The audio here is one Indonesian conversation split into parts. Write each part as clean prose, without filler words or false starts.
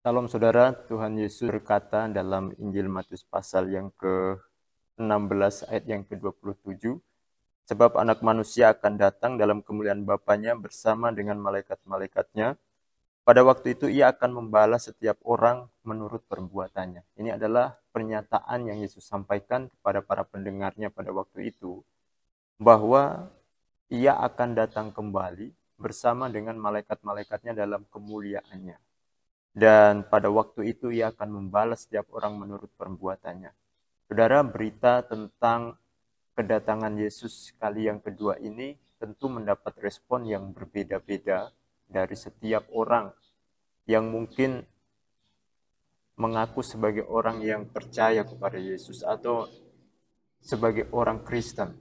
Salam saudara, Tuhan Yesus berkata dalam Injil Matius pasal yang ke-16 ayat yang ke-27, sebab anak manusia akan datang dalam kemuliaan Bapanya bersama dengan malaikat-malaikatnya. Pada waktu itu ia akan membalas setiap orang menurut perbuatannya. Ini adalah pernyataan yang Yesus sampaikan kepada para pendengarnya pada waktu itu, bahwa ia akan datang kembali bersama dengan malaikat-malaikatnya dalam kemuliaannya. Dan pada waktu itu ia akan membalas setiap orang menurut perbuatannya. Saudara, berita tentang kedatangan Yesus kali yang kedua ini tentu mendapat respon yang berbeda-beda dari setiap orang yang mungkin mengaku sebagai orang yang percaya kepada Yesus atau sebagai orang Kristen.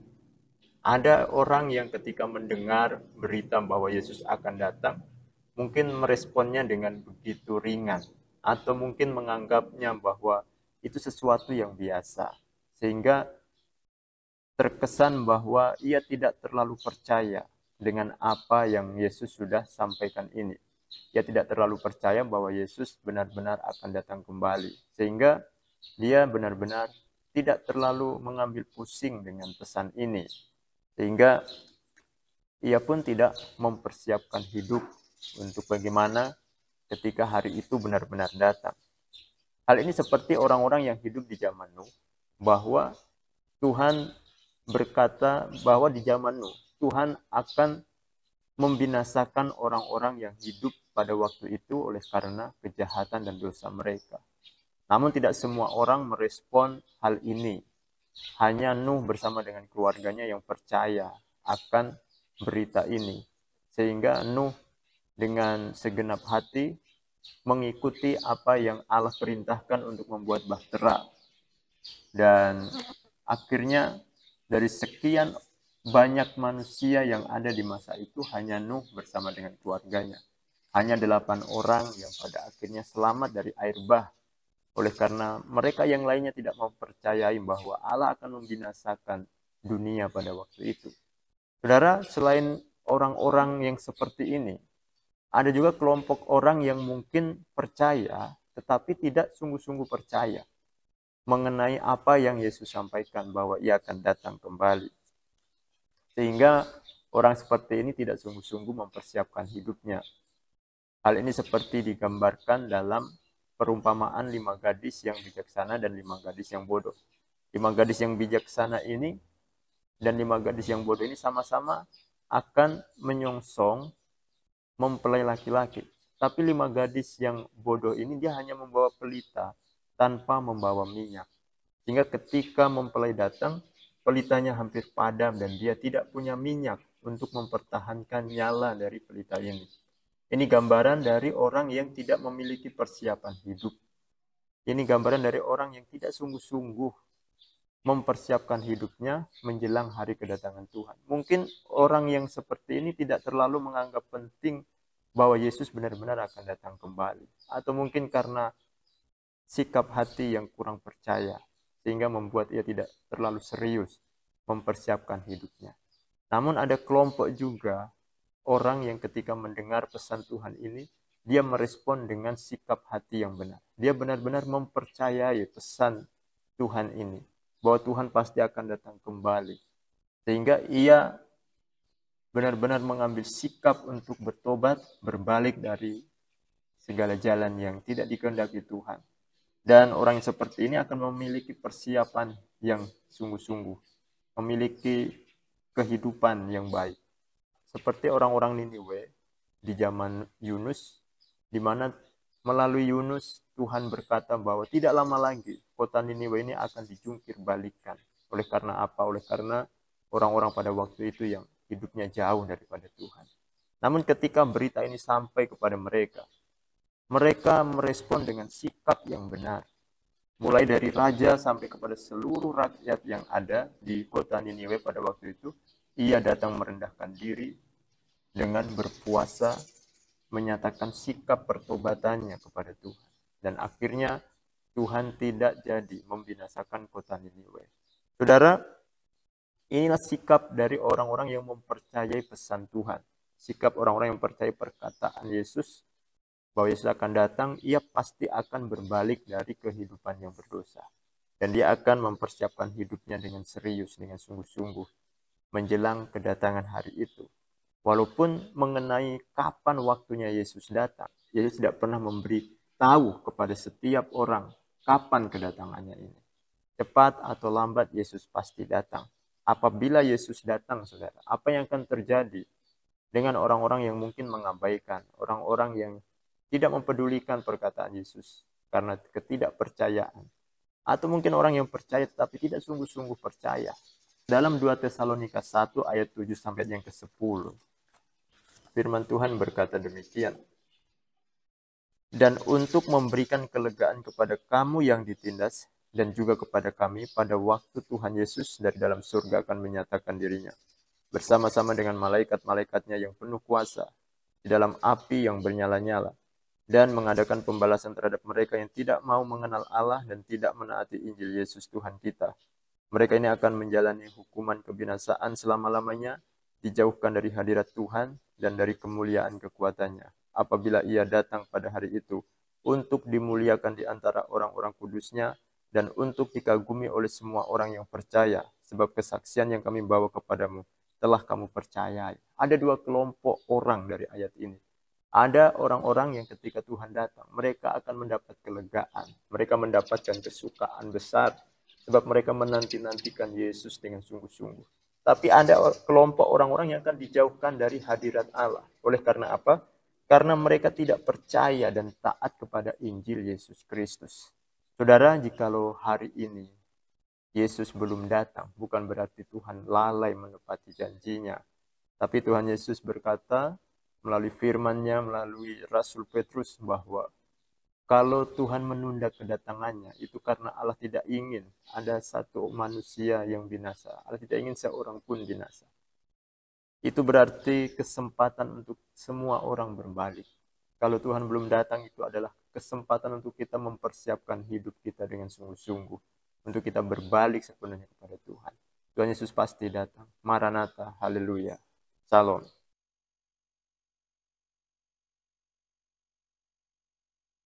Ada orang yang ketika mendengar berita bahwa Yesus akan datang, mungkin meresponnya dengan begitu ringan, atau mungkin menganggapnya bahwa itu sesuatu yang biasa, sehingga terkesan bahwa ia tidak terlalu percaya dengan apa yang Yesus sudah sampaikan ini. Ia tidak terlalu percaya bahwa Yesus benar-benar akan datang kembali, sehingga dia benar-benar tidak terlalu mengambil pusing dengan pesan ini, sehingga ia pun tidak mempersiapkan hidup untuk bagaimana ketika hari itu benar-benar datang. Hal ini seperti orang-orang yang hidup di zaman Nuh, bahwa Tuhan berkata bahwa di zaman Nuh, Tuhan akan membinasakan orang-orang yang hidup pada waktu itu oleh karena kejahatan dan dosa mereka. Namun tidak semua orang merespon hal ini. Hanya Nuh bersama dengan keluarganya yang percaya akan berita ini. Sehingga Nuh dengan segenap hati mengikuti apa yang Allah perintahkan untuk membuat bahtera. Dan akhirnya dari sekian banyak manusia yang ada di masa itu, hanya Nuh bersama dengan keluarganya. Hanya 8 orang yang pada akhirnya selamat dari air bah. Oleh karena mereka yang lainnya tidak mempercayai bahwa Allah akan membinasakan dunia pada waktu itu. Saudara, selain orang-orang yang seperti ini, ada juga kelompok orang yang mungkin percaya, tetapi tidak sungguh-sungguh percaya mengenai apa yang Yesus sampaikan bahwa ia akan datang kembali. Sehingga orang seperti ini tidak sungguh-sungguh mempersiapkan hidupnya. Hal ini seperti digambarkan dalam perumpamaan 5 gadis yang bijaksana dan 5 gadis yang bodoh. 5 gadis yang bijaksana ini dan 5 gadis yang bodoh ini sama-sama akan menyongsong mempelai laki-laki. Tapi 5 gadis yang bodoh ini dia hanya membawa pelita tanpa membawa minyak. Sehingga ketika mempelai datang, pelitanya hampir padam dan dia tidak punya minyak untuk mempertahankan nyala dari pelita ini. Ini gambaran dari orang yang tidak memiliki persiapan hidup. Ini gambaran dari orang yang tidak sungguh-sungguh mempersiapkan hidupnya menjelang hari kedatangan Tuhan. Mungkin orang yang seperti ini tidak terlalu menganggap penting bahwa Yesus benar-benar akan datang kembali. Atau mungkin karena sikap hati yang kurang percaya, sehingga membuat ia tidak terlalu serius mempersiapkan hidupnya. Namun ada kelompok juga orang yang ketika mendengar pesan Tuhan ini, dia merespon dengan sikap hati yang benar. Dia benar-benar mempercayai pesan Tuhan ini, bahwa Tuhan pasti akan datang kembali. Sehingga ia benar-benar mengambil sikap untuk bertobat, berbalik dari segala jalan yang tidak dikehendaki Tuhan. Dan orang yang seperti ini akan memiliki persiapan yang sungguh-sungguh, memiliki kehidupan yang baik. Seperti orang-orang Niniwe di zaman Yunus, di mana melalui Yunus Tuhan berkata bahwa tidak lama lagi kota Niniwe ini akan dijungkir balikan. Oleh karena apa? Oleh karena orang-orang pada waktu itu yang hidupnya jauh daripada Tuhan. Namun ketika berita ini sampai kepada mereka, mereka merespon dengan sikap yang benar. Mulai dari raja sampai kepada seluruh rakyat yang ada di kota Niniwe pada waktu itu, ia datang merendahkan diri dengan berpuasa, menyatakan sikap pertobatannya kepada Tuhan. Dan akhirnya Tuhan tidak jadi membinasakan kota Niniwe. Saudara, inilah sikap dari orang-orang yang mempercayai pesan Tuhan. Sikap orang-orang yang percaya perkataan Yesus, bahwa Yesus akan datang, ia pasti akan berbalik dari kehidupan yang berdosa. Dan dia akan mempersiapkan hidupnya dengan serius, dengan sungguh-sungguh menjelang kedatangan hari itu. Walaupun mengenai kapan waktunya Yesus datang, Yesus tidak pernah memberi tahu kepada setiap orang kapan kedatangannya ini. Cepat atau lambat Yesus pasti datang. Apabila Yesus datang, saudara, apa yang akan terjadi dengan orang-orang yang mungkin mengabaikan, orang-orang yang tidak mempedulikan perkataan Yesus karena ketidakpercayaan, atau mungkin orang yang percaya tetapi tidak sungguh-sungguh percaya. Dalam 2 Tesalonika 1 ayat 7 sampai yang ke-10, firman Tuhan berkata demikian. Dan untuk memberikan kelegaan kepada kamu yang ditindas, dan juga kepada kami pada waktu Tuhan Yesus dari dalam surga akan menyatakan dirinya, bersama-sama dengan malaikat-malaikatnya yang penuh kuasa, di dalam api yang bernyala-nyala, dan mengadakan pembalasan terhadap mereka yang tidak mau mengenal Allah dan tidak menaati Injil Yesus Tuhan kita. Mereka ini akan menjalani hukuman kebinasaan selama-lamanya, dijauhkan dari hadirat Tuhan dan dari kemuliaan kekuatannya, apabila ia datang pada hari itu, untuk dimuliakan di antara orang-orang kudusnya, dan untuk dikagumi oleh semua orang yang percaya, sebab kesaksian yang kami bawa kepadamu telah kamu percayai. Ada dua kelompok orang dari ayat ini. Ada orang-orang yang ketika Tuhan datang, mereka akan mendapat kelegaan. Mereka mendapatkan kesukaan besar, sebab mereka menanti-nantikan Yesus dengan sungguh-sungguh. Tapi ada kelompok orang-orang yang akan dijauhkan dari hadirat Allah. Oleh karena apa? Karena mereka tidak percaya dan taat kepada Injil Yesus Kristus. Saudara, jikalau hari ini Yesus belum datang, bukan berarti Tuhan lalai menepati janjinya. Tapi Tuhan Yesus berkata melalui firman-Nya, melalui Rasul Petrus, bahwa kalau Tuhan menunda kedatangannya, itu karena Allah tidak ingin ada satu manusia yang binasa. Allah tidak ingin seorang pun binasa. Itu berarti kesempatan untuk semua orang berbalik. Kalau Tuhan belum datang, itu adalah kesempatan untuk kita mempersiapkan hidup kita dengan sungguh-sungguh. Untuk kita berbalik sepenuhnya kepada Tuhan. Tuhan Yesus pasti datang. Maranatha, haleluya. Shalom.